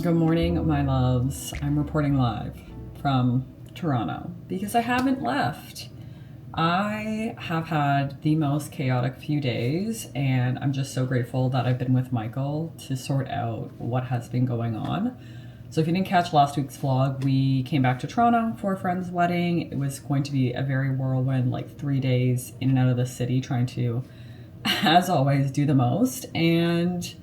Good morning, my loves. I'm reporting live from Toronto because I haven't left. I have had the most chaotic few days, and I'm just so grateful that I've been with Michael to sort out what has been going on. So if you didn't catch last week's vlog, we came back to Toronto for a friend's wedding. It was going to be a very whirlwind, like 3 days in and out of the city, trying to, as always, do the most. And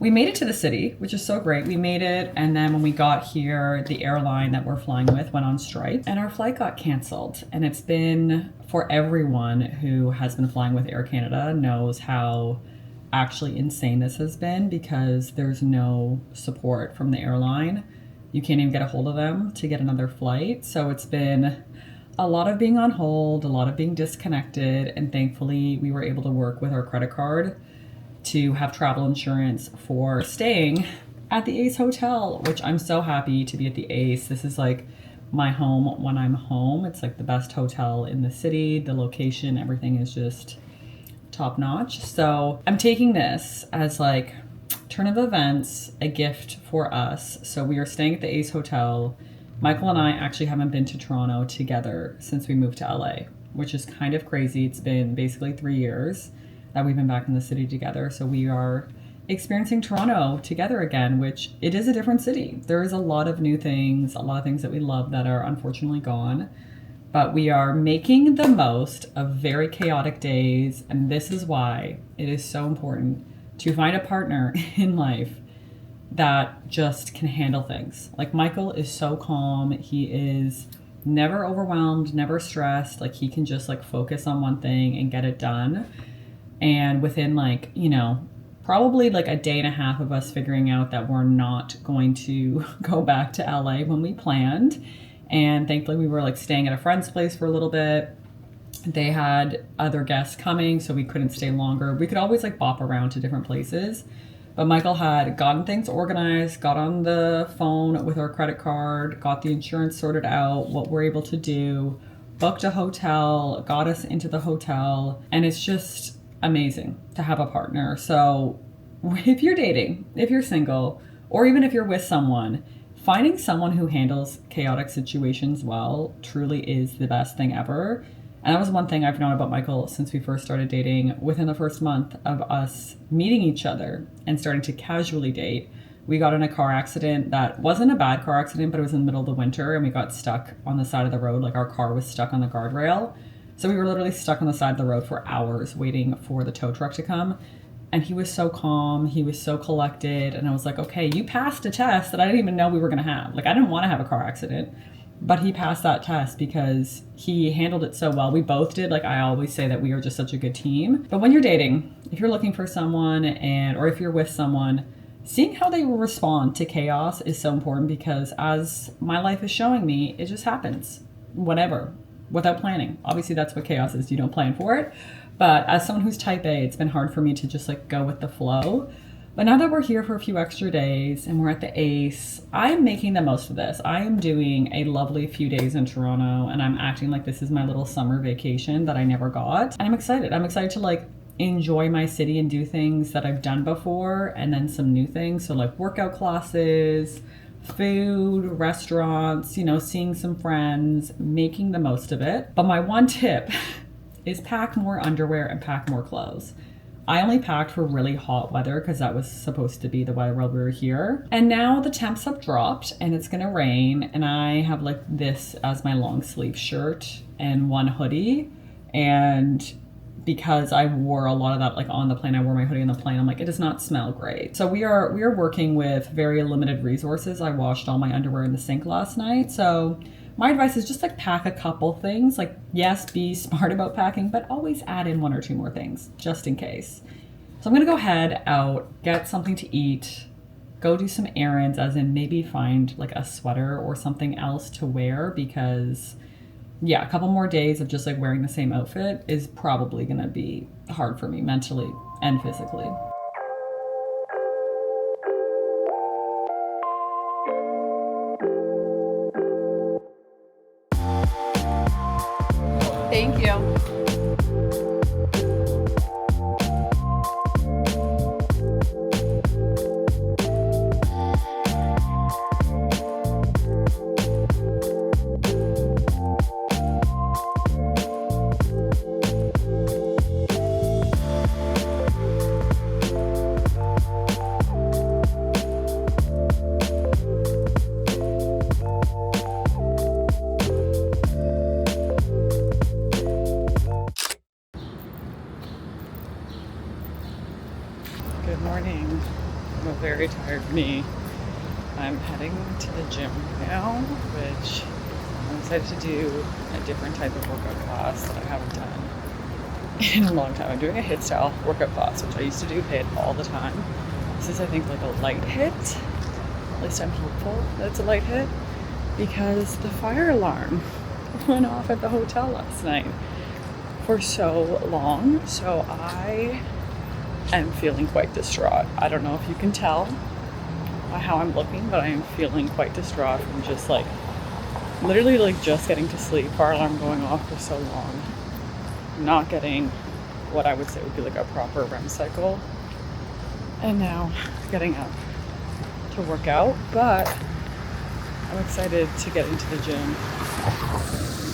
we made it to the city, which is so great. We made it, and then when we got here, the airline that we're flying with went on strike, and our flight got canceled. And it's been, for everyone who has been flying with Air Canada knows how actually insane this has been, because there's no support from the airline. You can't even get a hold of them to get another flight. So it's been a lot of being on hold, a lot of being disconnected, and thankfully we were able to work with our credit card to have travel insurance for staying at the Ace Hotel, which I'm so happy to be at the Ace. This is like my home when I'm home. It's like the best hotel in the city. The location, everything is just top notch. So I'm taking this as like turn of events, a gift for us. So we are staying at the Ace Hotel. Michael and I actually haven't been to Toronto together since we moved to LA, which is kind of crazy. It's been basically 3 years that we've been back in the city together. So we are experiencing Toronto together again, which it is a different city. There is a lot of new things, a lot of things that we love that are unfortunately gone, but we are making the most of very chaotic days. And this is why it is so important to find a partner in life that just can handle things. Like Michael is so calm. He is never overwhelmed, never stressed. Like he can just like focus on one thing and get it done. And within like, probably like a day and a half of us figuring out that we're not going to go back to LA when we planned. And thankfully we were like staying at a friend's place for a little bit. They had other guests coming, so we couldn't stay longer. We could always like bop around to different places. But Michael had gotten things organized, got on the phone with our credit card, got the insurance sorted out, what we're able to do, booked a hotel, got us into the hotel. And it's just amazing to have a partner. So if you're dating, if you're single, or even if you're with someone, finding someone who handles chaotic situations well truly is the best thing ever. And that was one thing I've known about Michael since we first started dating. Within the first month of us meeting each other and starting to casually date, we got in a car accident that wasn't a bad car accident, but it was in the middle of the winter, and we got stuck on the side of the road. Like our car was stuck on the guardrail. So we were literally stuck on the side of the road for hours waiting for the tow truck to come. And he was so calm. He was so collected. And I was like, okay, you passed a test that I didn't even know we were going to have. Like I didn't want to have a car accident, but he passed that test because he handled it so well. We both did. Like I always say that we are just such a good team. But when you're dating, if you're looking for someone or if you're with someone, seeing how they will respond to chaos is so important, because as my life is showing me, it just happens whenever, without planning. Obviously that's what chaos is. You don't plan for it. But as someone who's type A, it's been hard for me to just like go with the flow. But now that we're here for a few extra days and we're at the Ace, I am making the most of this. I am doing a lovely few days in Toronto, and I'm acting like this is my little summer vacation that I never got. And I'm excited. I'm excited to like enjoy my city and do things that I've done before, and then some new things. So like workout classes, food, restaurants, seeing some friends, making the most of it. But my one tip is pack more underwear and pack more clothes. I only packed for really hot weather because that was supposed to be the weather while we were here. And now the temps have dropped and it's gonna rain, and I have like this as my long sleeve shirt and one hoodie. And because I wore a lot of that like on the plane, I wore my hoodie on the plane, I'm like, it does not smell great. So we are working with very limited resources. I washed all my underwear in the sink last night. So my advice is just like pack a couple things. Like, yes, be smart about packing, but always add in 1 or 2 more things just in case. So I'm gonna go head out, get something to eat, go do some errands, as in maybe find like a sweater or something else to wear, because yeah, a couple more days of just like wearing the same outfit is probably gonna be hard for me mentally and physically. Thank you. Good morning. I'm a very tired me. I'm heading to the gym now, which I'm excited to do a different type of workout class that I haven't done in a long time. I'm doing a HIIT style workout class, which I used to do HIIT all the time. This is, I think, like a light HIIT. At least I'm hopeful that it's a light HIIT, because the fire alarm went off at the hotel last night for so long. So I am feeling quite distraught. I don't know if you can tell by how I'm looking, but I am feeling quite distraught from just like literally like just getting to sleep, fire alarm going off for so long, not getting what I would say would be like a proper REM cycle, and now getting up to work out. But I'm excited to get into the gym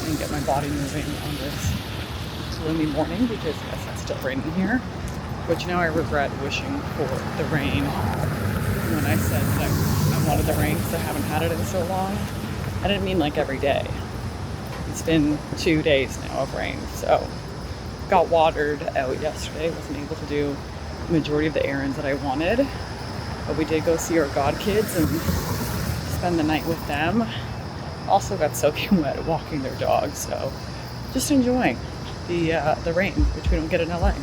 and get my body moving on this gloomy morning, because yes, it's still raining here, which now I regret wishing for the rain when I said that I wanted the rain, because I haven't had it in so long. I didn't mean like every day. It's been 2 days now of rain, so got watered out yesterday. Wasn't able to do the majority of the errands that I wanted, but we did go see our godkids and spend the night with them. Also got soaking wet walking their dogs, so just enjoying the rain, which we don't get in LA.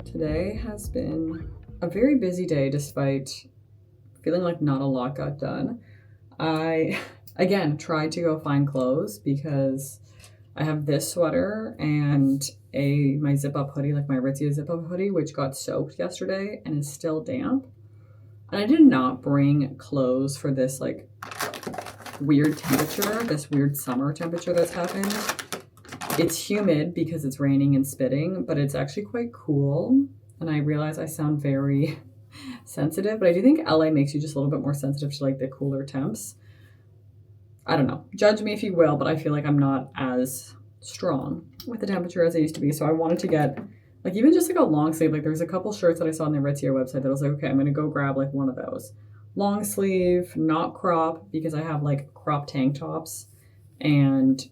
Today has been a very busy day despite feeling like not a lot got done. I, again, tried to go find clothes because I have this sweater and my zip-up hoodie, like my Aritzia zip-up hoodie, which got soaked yesterday and is still damp. And I did not bring clothes for this like weird temperature, this weird summer temperature that's happened. It's humid because it's raining and spitting, but it's actually quite cool. And I realize I sound very sensitive, but I do think LA makes you just a little bit more sensitive to like the cooler temps. I don't know. Judge me if you will, but I feel like I'm not as strong with the temperature as I used to be. So I wanted to get like even just like a long sleeve. Like there's a couple shirts that I saw on the Aritzia website that I was like, okay, I'm going to go grab like one of those. long sleeve, not crop, because I have like crop tank tops, and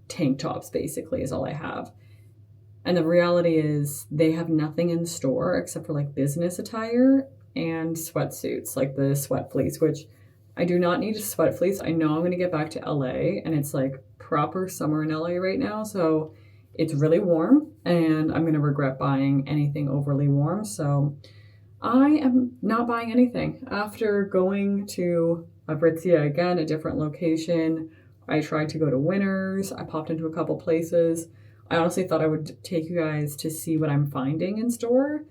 tank tops basically is all I have. And the reality is they have nothing in store except for like business attire and sweatsuits, like the sweat fleece, which I do not need a sweat fleece. I know I'm going to get back to LA and it's like proper summer in LA right now. So it's really warm and I'm going to regret buying anything overly warm. So I am not buying anything. After going to Aritzia again, a different location, I tried to go to Winners. I popped into a couple places. I honestly thought I would take you guys to see what I'm finding in store,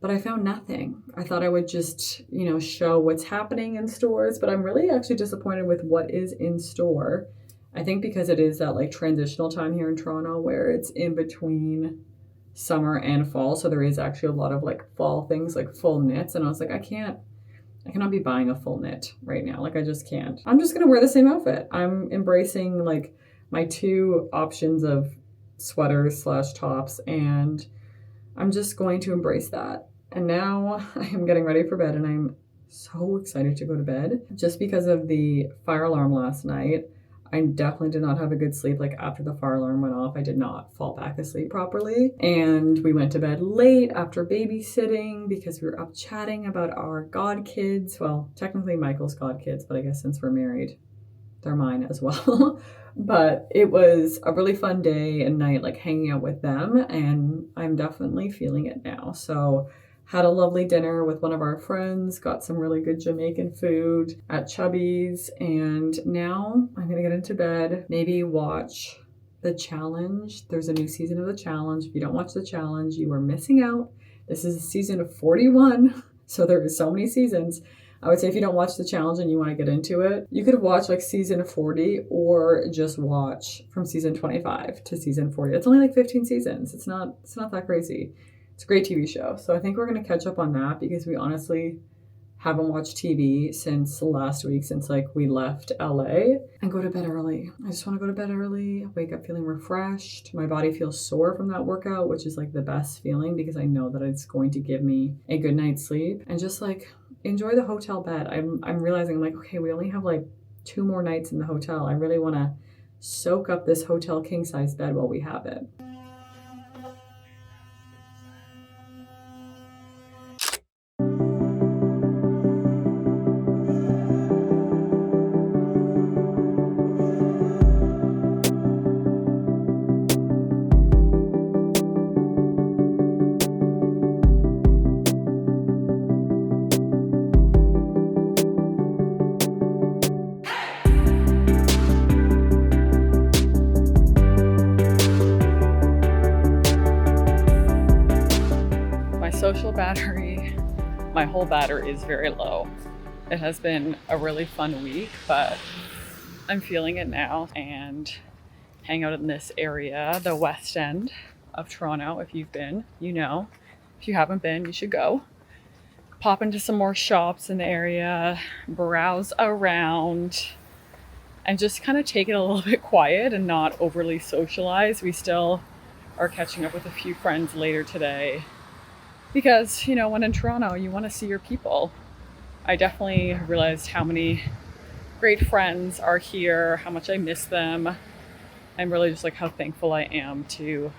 but I found nothing. I thought I would just, show what's happening in stores, but I'm really actually disappointed with what is in store. I think because it is that like transitional time here in Toronto where it's in between summer and fall. So there is actually a lot of like fall things, like full knits. And I was like, I cannot be buying a full knit right now. Like I just can't. I'm just going to wear the same outfit. I'm embracing like my two options of sweaters / tops, and I'm just going to embrace that. And now I am getting ready for bed and I'm so excited to go to bed just because of the fire alarm last night. I definitely did not have a good sleep. Like after the fire alarm went off, I did not fall back asleep properly. And we went to bed late after babysitting because we were up chatting about our god kids. Well, technically Michael's god kids, but I guess since we're married, they're mine as well. But it was a really fun day and night, like hanging out with them. And I'm definitely feeling it now. So had a lovely dinner with one of our friends, got some really good Jamaican food at Chubby's, and now I'm gonna get into bed, maybe watch The Challenge. There's a new season of The Challenge. If you don't watch The Challenge, you are missing out. This is a season of 41, so there are so many seasons. I would say if you don't watch The Challenge and you want to get into it, you could watch like season 40 or just watch from season 25 to season 40. It's only like 15 seasons. It's not that crazy. It's a great TV show. So I think we're going to catch up on that because we honestly haven't watched TV since last week, since like we left LA, and go to bed early. I just want to go to bed early, wake up feeling refreshed. My body feels sore from that workout, which is like the best feeling because I know that it's going to give me a good night's sleep, and just like enjoy the hotel bed. I'm realizing I'm like, okay, we only have like 2 more nights in the hotel. I really want to soak up this hotel king size bed while we have it. Social battery, my whole battery is very low. It has been a really fun week, but I'm feeling it now, and hang out in this area, the West End of Toronto. If you've been, you know. If you haven't been, you should go. Pop into some more shops in the area, browse around, and just kind of take it a little bit quiet and not overly socialize. We still are catching up with a few friends later today. Because, when in Toronto, you want to see your people. I definitely realized how many great friends are here, how much I miss them. I'm really just like how thankful I am to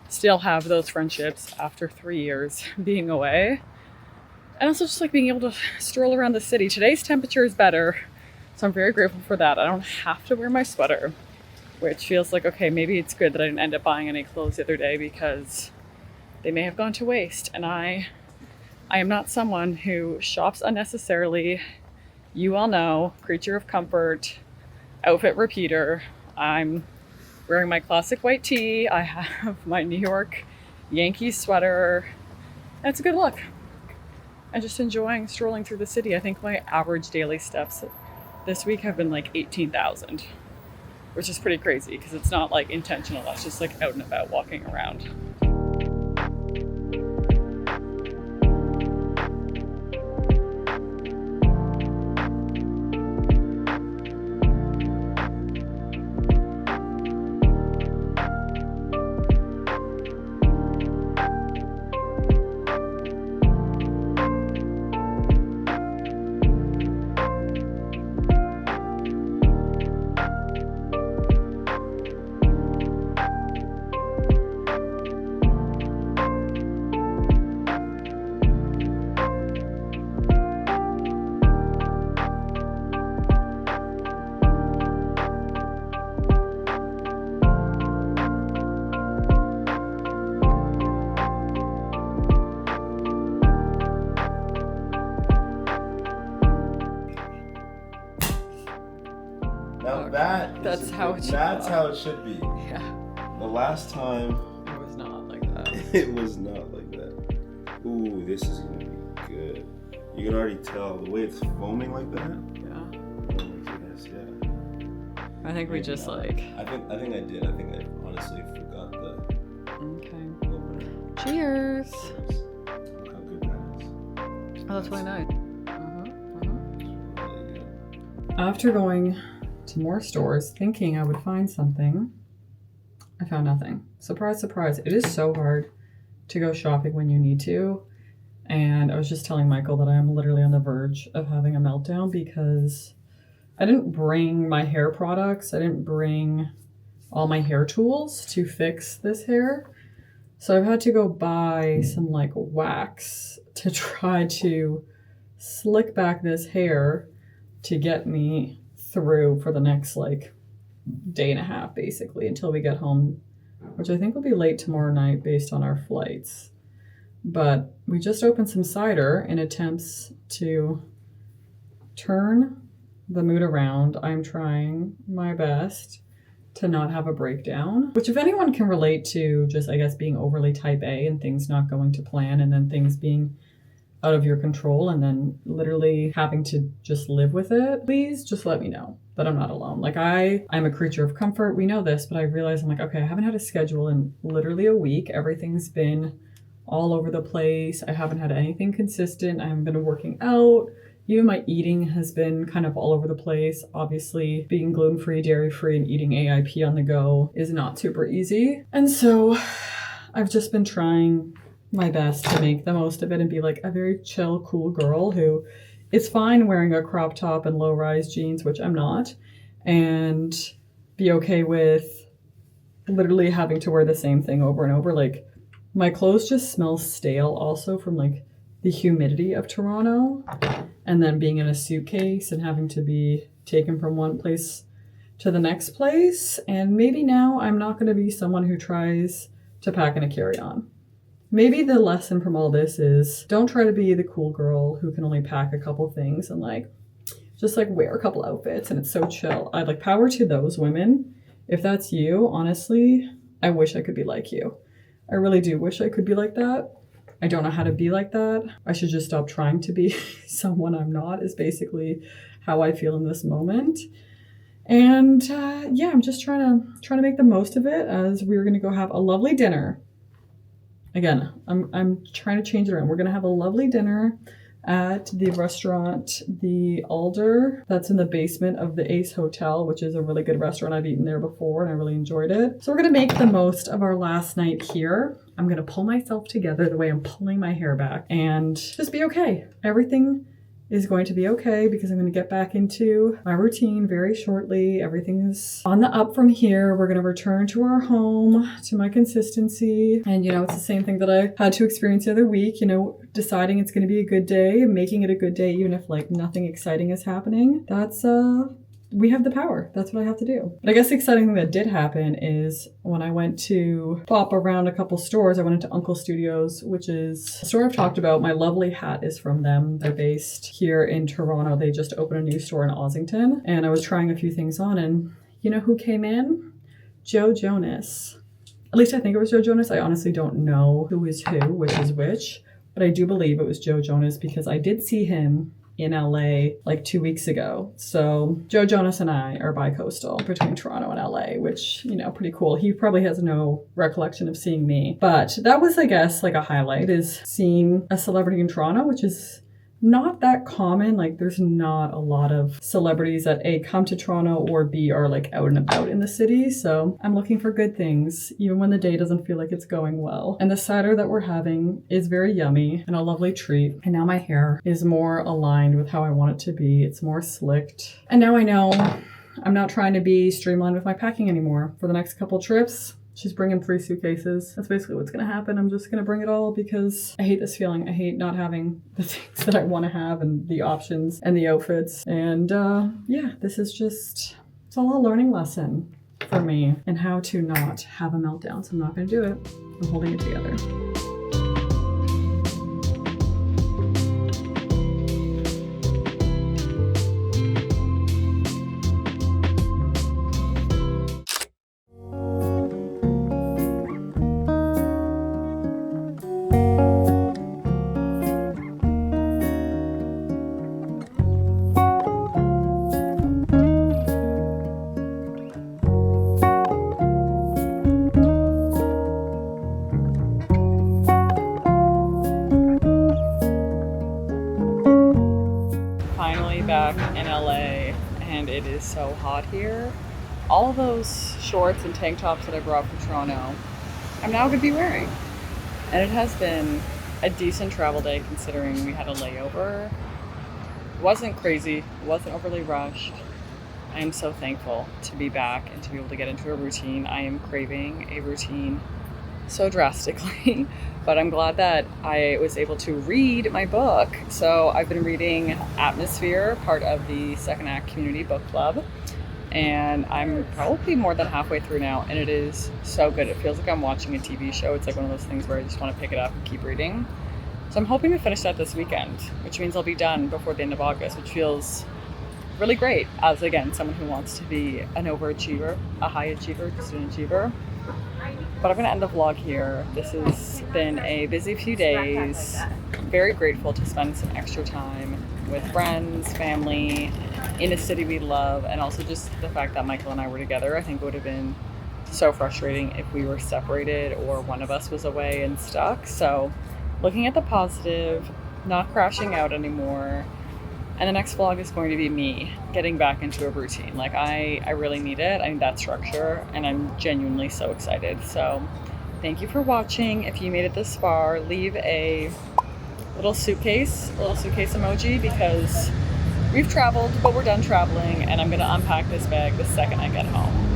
still have those friendships after 3 years being away. And also just like being able to stroll around the city. Today's temperature is better, so I'm very grateful for that. I don't have to wear my sweater, which feels like, okay, maybe it's good that I didn't end up buying any clothes the other day because they may have gone to waste. And I am not someone who shops unnecessarily. You all know, creature of comfort, outfit repeater. I'm wearing my classic white tee. I have my New York Yankees sweater. And it's a good look. And just enjoying strolling through the city. I think my average daily steps this week have been like 18,000, which is pretty crazy because it's not like intentional. That's just like out and about walking around. Now Okay. That's how it should be. That's how it should be. Yeah. The last time It was not like that. it was not like that. Ooh, this is gonna be good. You can already tell the way it's foaming like that. Yeah. Oh my goodness, yeah. I think we just like. I think I did. I think I honestly forgot the Okay. opener. Cheers. Look how good that is. Oh, that's really nice. It's really good. After going to more stores, thinking I would find something, I found nothing. Surprise, surprise. It is so hard to go shopping when you need to. And I was just telling Michael that I am literally on the verge of having a meltdown because I didn't bring my hair products. I didn't bring all my hair tools to fix this hair. So I've had to go buy some like wax to try to slick back this hair to get me through for the next like day and a half basically until we get home, which I think will be late tomorrow night based on our flights. But we just opened some cider in attempts to turn the mood around. I'm trying my best to not have a breakdown, which if anyone can relate to just, I guess, being overly type A and things not going to plan and then things being out of your control and then literally having to just live with it, please just let me know that I'm not alone. Like I'm a creature of comfort. We know this, but I realized I'm like, okay, I haven't had a schedule in literally a week. Everything's been all over the place. I haven't had anything consistent. I haven't been working out. Even my eating has been kind of all over the place. Obviously, being gluten-free, dairy-free, and eating AIP on the go is not super easy. And so I've just been trying my best to make the most of it and be like a very chill, cool girl who is fine wearing a crop top and low-rise jeans, which I'm not, and be okay with literally having to wear the same thing over and over. Like, my clothes just smell stale also from like the humidity of Toronto and then being in a suitcase and having to be taken from one place to the next place. And maybe now I'm not going to be someone who tries to pack in a carry-on. Maybe the lesson from all this is don't try to be the cool girl who can only pack a couple things and like just like wear a couple outfits and it's so chill. I'd like power to those women. If that's you, honestly, I wish I could be like you. I really do wish I could be like that. I don't know how to be like that. I should just stop trying to be someone I'm not is basically how I feel in this moment. And yeah, I'm just trying to make the most of it as we're going to go have a lovely dinner. Again, I'm trying to change it around. We're going to have a lovely dinner at the restaurant, the Alder, that's in the basement of the Ace Hotel, which is a really good restaurant. I've eaten there before and I really enjoyed it. So we're going to make the most of our last night here. I'm going to pull myself together the way I'm pulling my hair back and just be okay. Everything is going to be okay because I'm going to get back into my routine very shortly. Everything's on the up from here. We're going to return to our home, to my consistency. And, you know, it's the same thing that I had to experience the other week, you know, deciding it's going to be a good day, making it a good day, even if like nothing exciting is happening. That's, we have the power. That's what I have to do. But I guess the exciting thing that did happen is when I went to pop around a couple stores, I went into Uncle Studios, which is a store I've talked about. My lovely hat is from them. They're based here in Toronto. They just opened a new store in Ossington. And I was trying a few things on and you know who came in? Joe Jonas. At least I think it was Joe Jonas. I honestly don't know who is who, which is which. But I do believe it was Joe Jonas because I did see him in LA like 2 weeks ago. So Joe Jonas and I are bi-coastal between Toronto and LA, which, you know, pretty cool. He probably has no recollection of seeing me. But that was, I guess, like a highlight is seeing a celebrity in Toronto, which is not that common. Like there's not a lot of celebrities that A, come to Toronto or B, are like out and about in the city. So I'm looking for good things, even when the day doesn't feel like it's going well. And the cider that we're having is very yummy and a lovely treat. And now my hair is more aligned with how I want it to be. It's more slicked. And now I know I'm not trying to be streamlined with my packing anymore. For the next couple trips, she's bringing 3 suitcases. That's basically what's going to happen. I'm just going to bring it all because I hate this feeling. I hate not having the things that I want to have and the options and the outfits. And yeah, this is just, it's all a learning lesson for me and how to not have a meltdown. So I'm not going to do it. I'm holding it together. so hot here, all those shorts and tank tops that I brought from Toronto, I'm now going to be wearing. And it has been a decent travel day considering we had a layover. It wasn't crazy, it wasn't overly rushed. I am so thankful to be back and to be able to get into a routine. I am craving a routine so drastically, but I'm glad that I was able to read my book. So I've been reading Atmosphere, part of the Second Act Community Book Club, and I'm probably more than halfway through now, and it is so good. It feels like I'm watching a TV show. It's like one of those things where I just want to pick it up and keep reading. So I'm hoping to finish that this weekend, which means I'll be done before the end of August, which feels really great as, again, someone who wants to be an overachiever, a high achiever, just an achiever. But I'm going to end the vlog here. This has been a busy few days. Very grateful to spend some extra time with friends, family, in a city we love, and also just the fact that Michael and I were together. I think it would have been so frustrating if we were separated or one of us was away and stuck. So looking at the positive, not crashing out anymore. And the next vlog is going to be me getting back into a routine. Like I really need it. I need that structure, and I'm genuinely so excited. So thank you for watching. If you made it this far, leave a little suitcase emoji, because we've traveled, but we're done traveling, and I'm gonna unpack this bag the second I get home.